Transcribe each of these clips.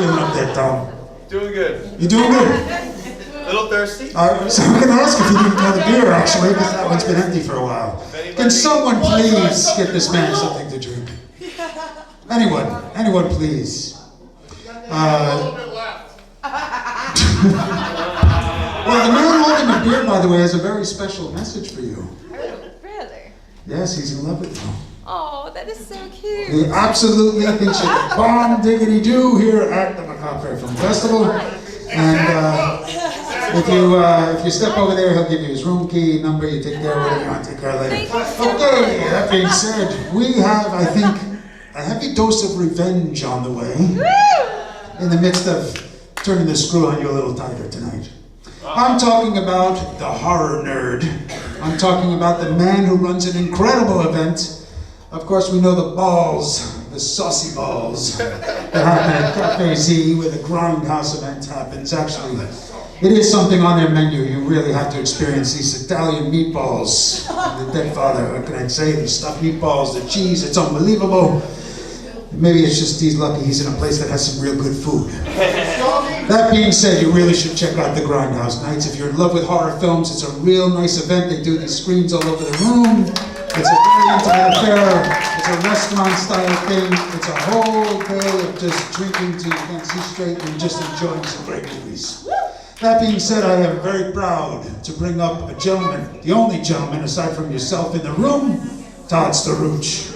feeling up there, Tom? Doing good. You doing good? A little thirsty. So I'm going to ask if you need another beer, actually, because that one's been empty for a while. Can someone please get this man something to drink? Anyone, please. Well, the man holding the beer, by the way, has a very special message for you. Really? Yes, he's in love with you. Oh, that is so cute. He absolutely thinks you're the bomb diggity do here at the Macabre Film Festival. And if you step over there, he'll give you his room key, number, you take care of whatever you want to take care of later. Okay, that being said, we have, I think, a heavy dose of revenge on the way. In the midst of turning the screw on you a little tighter tonight. I'm talking about the horror nerd. I'm talking about the man who runs an incredible event. Of course, we know the balls, the saucy balls that happen at Cafe Z where the Grindhouse event happens. Actually, it is something on their menu. You really have to experience these Italian meatballs. The dead father, what can I say? The stuffed meatballs, the cheese, it's unbelievable. Maybe it's just he's lucky he's in a place that has some real good food. That being said, you really should check out the Grindhouse Nights. If you're in love with horror films, it's a real nice event. They do these screens all over the room. It's a very intimate affair. It's a restaurant-style thing. It's a whole day of just drinking till you can't see straight and just enjoying some great movies. That being said, I am very proud to bring up a gentleman, the only gentleman aside from yourself in the room, Todd Staruch.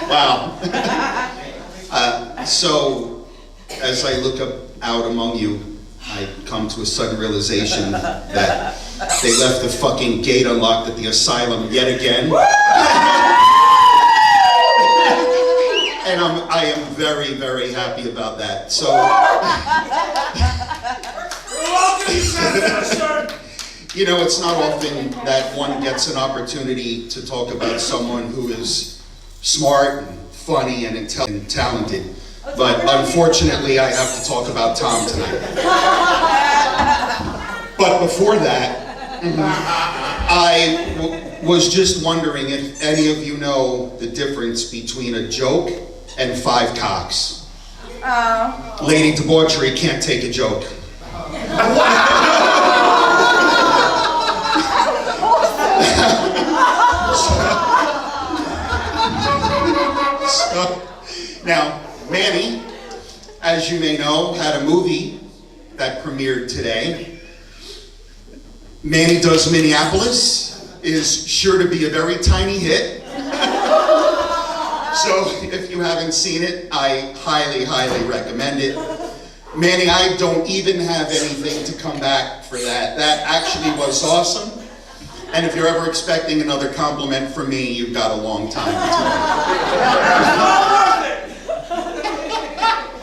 Wow. So, as I look out among you, I come to a sudden realization that they left the fucking gate unlocked at the asylum yet again. And I am very, very happy about that. So, you know, it's not often that one gets an opportunity to talk about someone who is smart, and funny, and talented. But unfortunately, I have to talk about Tom tonight. But before that, I was just wondering if any of you know the difference between a joke and 5 cocks. Lady Debauchery can't take a joke. Now, Manny, as you may know, had a movie that premiered today. Manny Does Minneapolis is sure to be a very tiny hit. So if you haven't seen it, I highly, highly recommend it. Manny, I don't even have anything to come back for that. That actually was awesome. And if you're ever expecting another compliment from me, you've got a long time to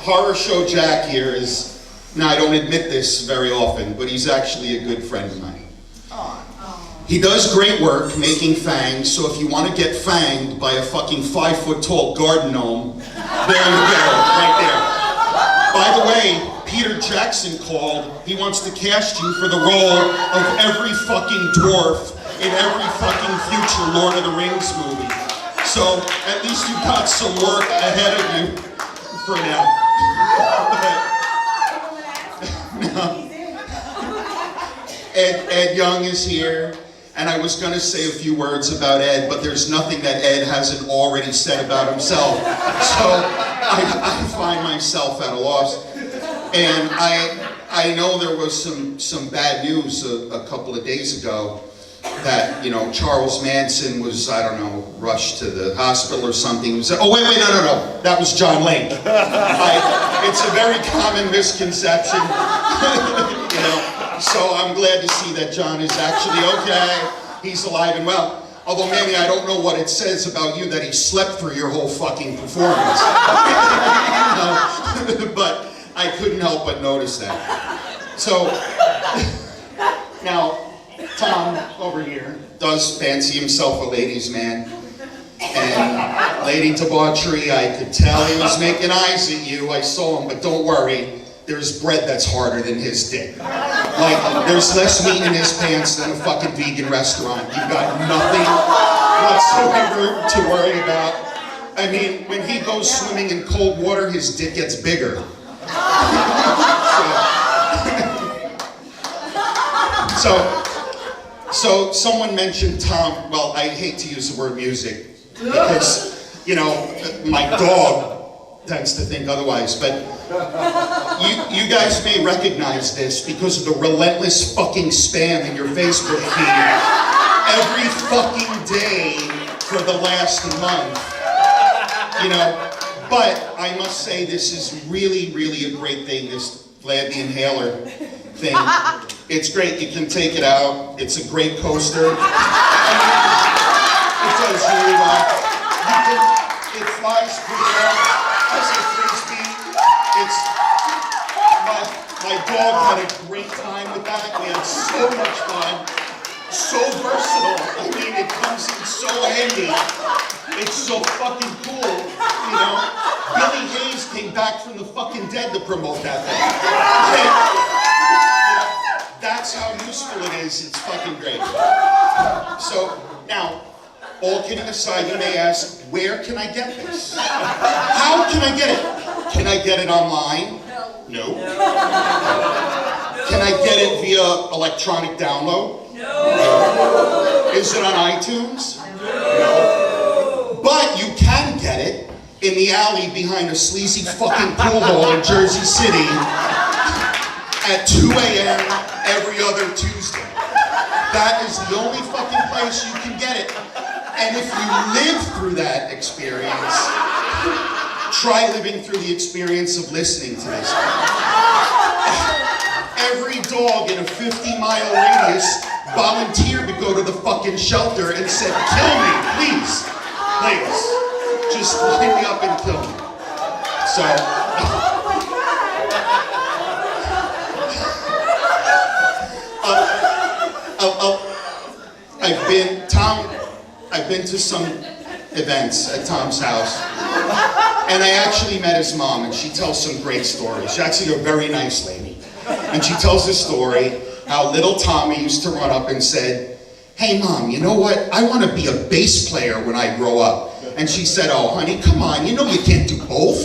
Horror Show Jack here is, now I don't admit this very often, but he's actually a good friend of mine. He does great work making fangs, so if you want to get fanged by a fucking 5-foot-tall garden gnome, there you go, right there. By the way, Peter Jackson called. He wants to cast you for the role of every fucking dwarf in every fucking future Lord of the Rings movie. So at least you've got some work ahead of you for now. Ed Young is here, and I was going to say a few words about Ed, but there's nothing that Ed hasn't already said about himself. So I find myself at a loss. And I know there was some bad news a couple of days ago that, you know, Charles Manson was, I don't know, rushed to the hospital or something. Oh, wait, no. That was John Lake. It's a very common misconception, you know. So I'm glad to see that John is actually okay. He's alive and well. Although, Manny, I don't know what it says about you that he slept through your whole fucking performance. You know? But I couldn't help but notice that. So, now, Tom, over here, does fancy himself a ladies' man. And Lady Debauchery, I could tell he was making eyes at you. I saw him, but don't worry. There's bread that's harder than his dick. Like, there's less meat in his pants than a fucking vegan restaurant. You've got nothing whatsoever to worry about. I mean, when he goes swimming in cold water, his dick gets bigger. So someone mentioned Tom. Well, I hate to use the word music because, you know, my dog tends to think otherwise, but you guys may recognize this because of the relentless fucking spam in your Facebook feed every fucking day for the last month, you know. But I must say this is really, really a great thing, this Vlad the Inhaler thing. It's great, you can take it out, it's a great coaster. It does really well. It flies pretty well. As a frisbee, my dog had a great time with that. We had so much fun. So versatile. I mean, it comes in so handy. It's so fucking cool, you know? Billy Hayes came back from the fucking dead to promote that thing. That's how useful it is. It's fucking great. So, now, all kidding aside, you may ask, where can I get this? How can I get it? Can I get it online? No. Can I get it via electronic download? No. Is it on iTunes? No. But you can get it in the alley behind a sleazy fucking pool hall in Jersey City at 2 a.m. every other Tuesday. That is the only fucking place you can get it. And if you live through that experience, try living through the experience of listening to this. Every dog in a 50-mile radius volunteered to go to the fucking shelter and said, kill me, please, please. Just line me up and kill me. So, I've been to some events at Tom's house, and I actually met his mom, and she tells some great stories. She's actually a very nice lady. And she tells this story, how little Tommy used to run up and said, hey Mom, you know what? I want to be a bass player when I grow up. And she said, oh honey, come on, you know you can't do both.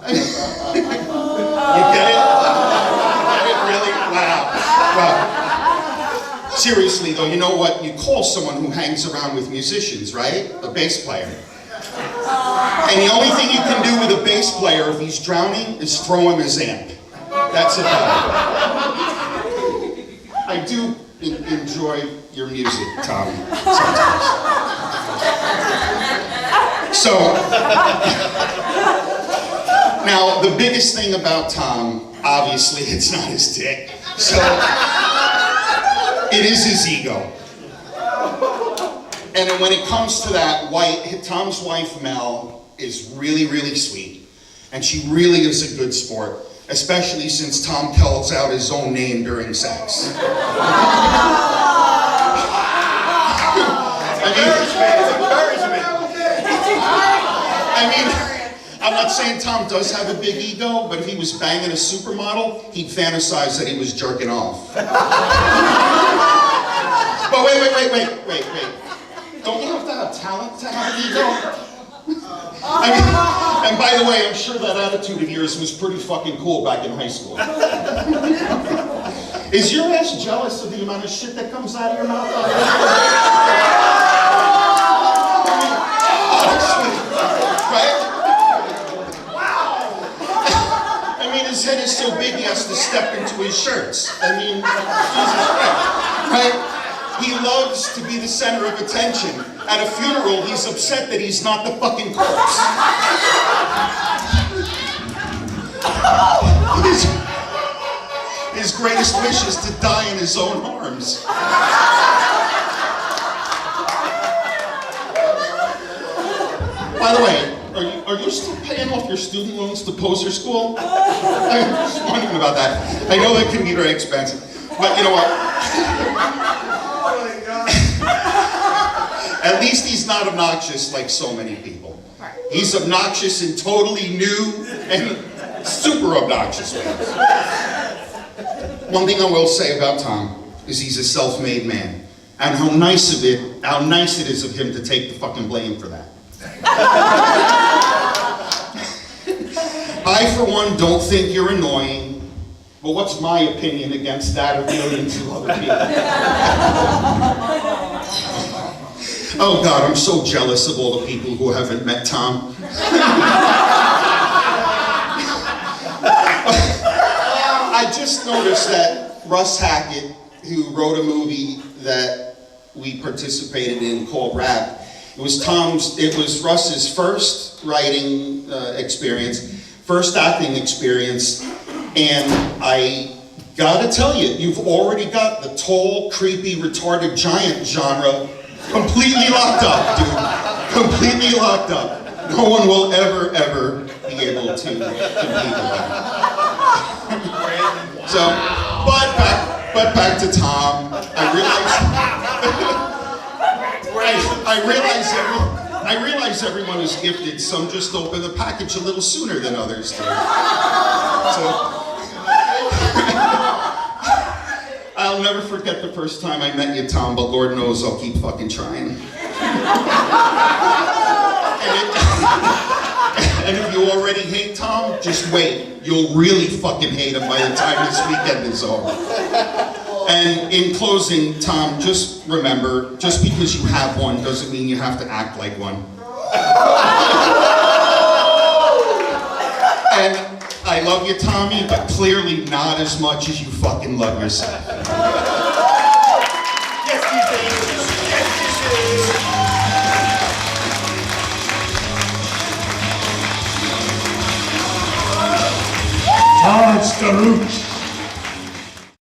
You get it? Really? Wow. Wow. Seriously though, you know what? You call someone who hangs around with musicians, right? A bass player. And the only thing you can do with a bass player if he's drowning is throw him his amp. That's about it. I do enjoy your music, Tommy, sometimes. So, now the biggest thing about Tom, obviously it's not his dick. So, it is his ego. And then when it comes to that, Tom's wife, Mel, is really, really sweet. And she really is a good sport, especially since Tom calls out his own name during sex. I mean, I'm not saying Tom does have a big ego, but if he was banging a supermodel, he'd fantasize that he was jerking off. But wait. Don't you have to have talent to have an ego? I mean, and by the way, I'm sure that attitude of yours was pretty fucking cool back in high school. Is your ass jealous of the amount of shit that comes out of your mouth? Honestly, right? Wow! I mean, his head is so big he has to step into his shirts. I mean, Jesus Christ, right? He loves to be the center of attention. At a funeral, he's upset that he's not the fucking corpse. His greatest wish is to die in his own arms. By the way, are you still paying off your student loans to Poser School? I'm just wondering about that. I know that can be very expensive, but you know what? At least he's he's not obnoxious like so many people. Right. He's obnoxious in totally new and super obnoxious ways. One thing I will say about Tom is he's a self-made man. And how nice it is of him to take the fucking blame for that. I, for one, don't think you're annoying, but what's my opinion against that of millions of other people? Oh God, I'm so jealous of all the people who haven't met Tom. I just noticed that Russ Hackett, who wrote a movie that we participated in called Rap, it was Russ's first writing experience, first acting experience, and I gotta tell you, you've already got the tall, creepy, retarded giant genre completely locked up, dude. Completely locked up. No one will ever be able to compete with that. So, but back to Tom. I realize everyone is gifted. Some just open the package a little sooner than others do. So, I'll never forget the first time I met you, Tom, but Lord knows I'll keep fucking trying. And if you already hate Tom, just wait. You'll really fucking hate him by the time this weekend is over. And in closing, Tom, just remember, just because you have one doesn't mean you have to act like one. And I love you, Tommy, but clearly not as much as you fucking love yourself. Yes, you do. Yes, you do. Todd Staruch.